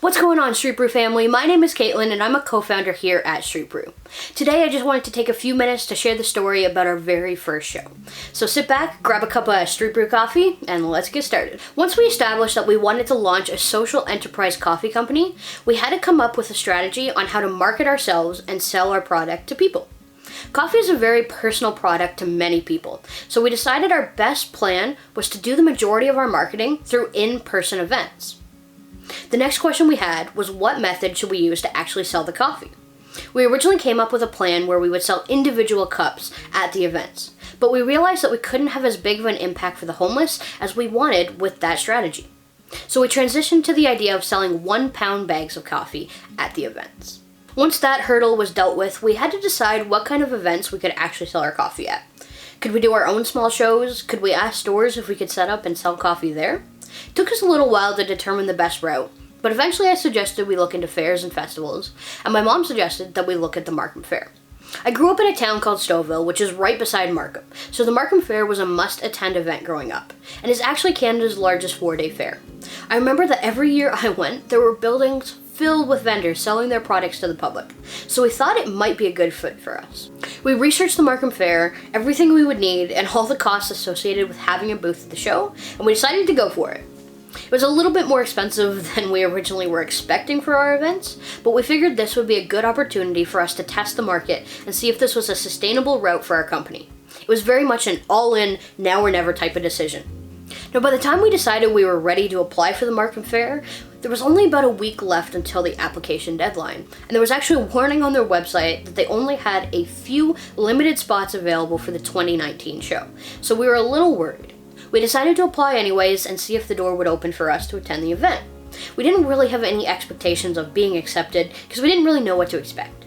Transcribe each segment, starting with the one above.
What's going on, Street Brew family? My name is Caitlin and I'm a co-founder here at Street Brew. Today I just wanted to take a few minutes to share the story about our very first show. So sit back, grab a cup of Street Brew coffee, and let's get started. Once we established that we wanted to launch a social enterprise coffee company, we had to come up with a strategy on how to market ourselves and sell our product to people. Coffee is a very personal product to many people, so we decided our best plan was to do the majority of our marketing through in-person events. The next question we had was, what method should we use to actually sell the coffee? We originally came up with a plan where we would sell individual cups at the events, but we realized that we couldn't have as big of an impact for the homeless as we wanted with that strategy. So we transitioned to the idea of selling 1-pound bags of coffee at the events. Once that hurdle was dealt with, we had to decide what kind of events we could actually sell our coffee at. Could we do our own small shows? Could we ask stores if we could set up and sell coffee there? It took us a little while to determine the best route, but eventually I suggested we look into fairs and festivals, and my mom suggested that we look at the Markham Fair. I grew up in a town called Stouffville, which is right beside Markham, so the Markham Fair was a must-attend event growing up, and is actually Canada's largest 4-day fair. I remember that every year I went, there were buildings filled with vendors selling their products to the public, so we thought it might be a good fit for us. We researched the Markham Fair, everything we would need, and all the costs associated with having a booth at the show, and we decided to go for it. It was a little bit more expensive than we originally were expecting for our events, but we figured this would be a good opportunity for us to test the market and see if this was a sustainable route for our company. It was very much an all-in, now or never type of decision. Now, by the time we decided we were ready to apply for the Markham Fair, there was only about a week left until the application deadline, and there was actually a warning on their website that they only had a few limited spots available for the 2019 show, so we were a little worried. We decided to apply anyways and see if the door would open for us to attend the event. We didn't really have any expectations of being accepted because we didn't really know what to expect.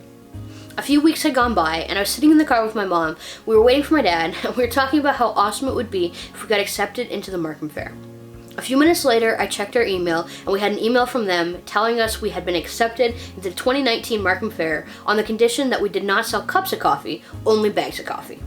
A few weeks had gone by and I was sitting in the car with my mom. We were waiting for my dad and we were talking about how awesome it would be if we got accepted into the Markham Fair. A few minutes later, I checked our email and we had an email from them telling us we had been accepted into the 2019 Markham Fair on the condition that we did not sell cups of coffee, only bags of coffee.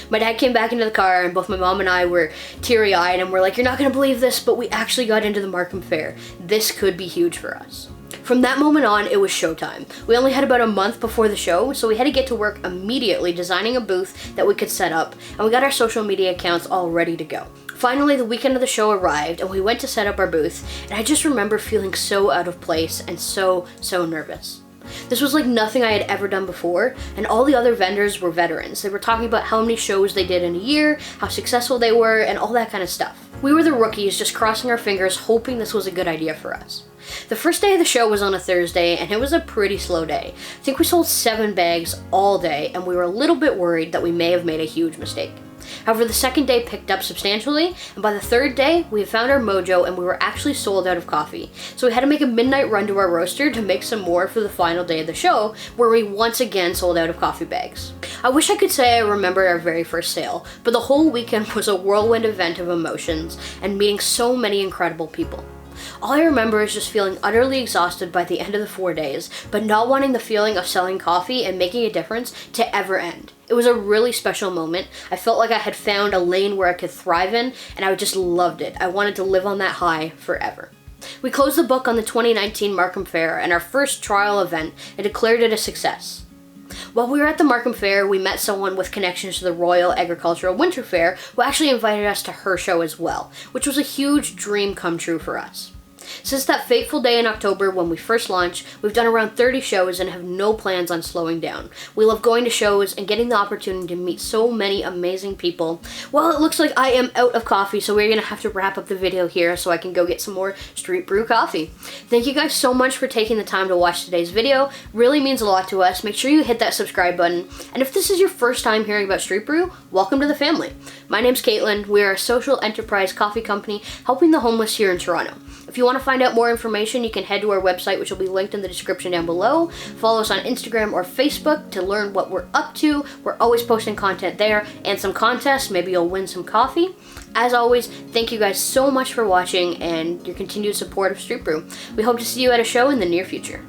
My dad came back into the car and both my mom and I were teary-eyed and we're like, "You're not gonna believe this, but we actually got into the Markham Fair. This could be huge for us." From that moment on, it was showtime. We only had about a month before the show, so we had to get to work immediately designing a booth that we could set up, and we got our social media accounts all ready to go. Finally, the weekend of the show arrived and we went to set up our booth, and I just remember feeling so out of place and so nervous. This was like nothing I had ever done before, and all the other vendors were veterans. They were talking about how many shows they did in a year, how successful they were, and all that kind of stuff. We were the rookies just crossing our fingers hoping this was a good idea for us. The first day of the show was on a Thursday, and it was a pretty slow day. I think we sold 7 bags all day, and we were a little bit worried that we may have made a huge mistake. However, the second day picked up substantially, and by the third day, we had found our mojo and we were actually sold out of coffee. So we had to make a midnight run to our roaster to make some more for the final day of the show, where we once again sold out of coffee bags. I wish I could say I remember our very first sale, but the whole weekend was a whirlwind event of emotions and meeting so many incredible people. All I remember is just feeling utterly exhausted by the end of the 4 days, but not wanting the feeling of selling coffee and making a difference to ever end. It was a really special moment. I felt like I had found a lane where I could thrive in, and I just loved it. I wanted to live on that high forever. We closed the book on the 2019 Markham Fair and our first trial event and declared it a success. While we were at the Markham Fair, we met someone with connections to the Royal Agricultural Winter Fair who actually invited us to her show as well, which was a huge dream come true for us. Since that fateful day in October when we first launched, we've done around 30 shows and have no plans on slowing down. We love going to shows and getting the opportunity to meet so many amazing people. Well, it looks like I am out of coffee, so we're gonna have to wrap up the video here so I can go get some more Street Brew coffee. Thank you guys so much for taking the time to watch today's video. Really means a lot to us. Make sure you hit that subscribe button. And if this is your first time hearing about Street Brew, welcome to the family. My name's Caitlin. We are a social enterprise coffee company helping the homeless here in Toronto. If you want to find out more information, you can head to our website, which will be linked in the description down below. Follow us on Instagram or Facebook to learn what we're up to. We're always posting content there and some contests. Maybe you'll win some coffee. As always, thank you guys so much for watching and your continued support of Street Brew. We hope to see you at a show in the near future.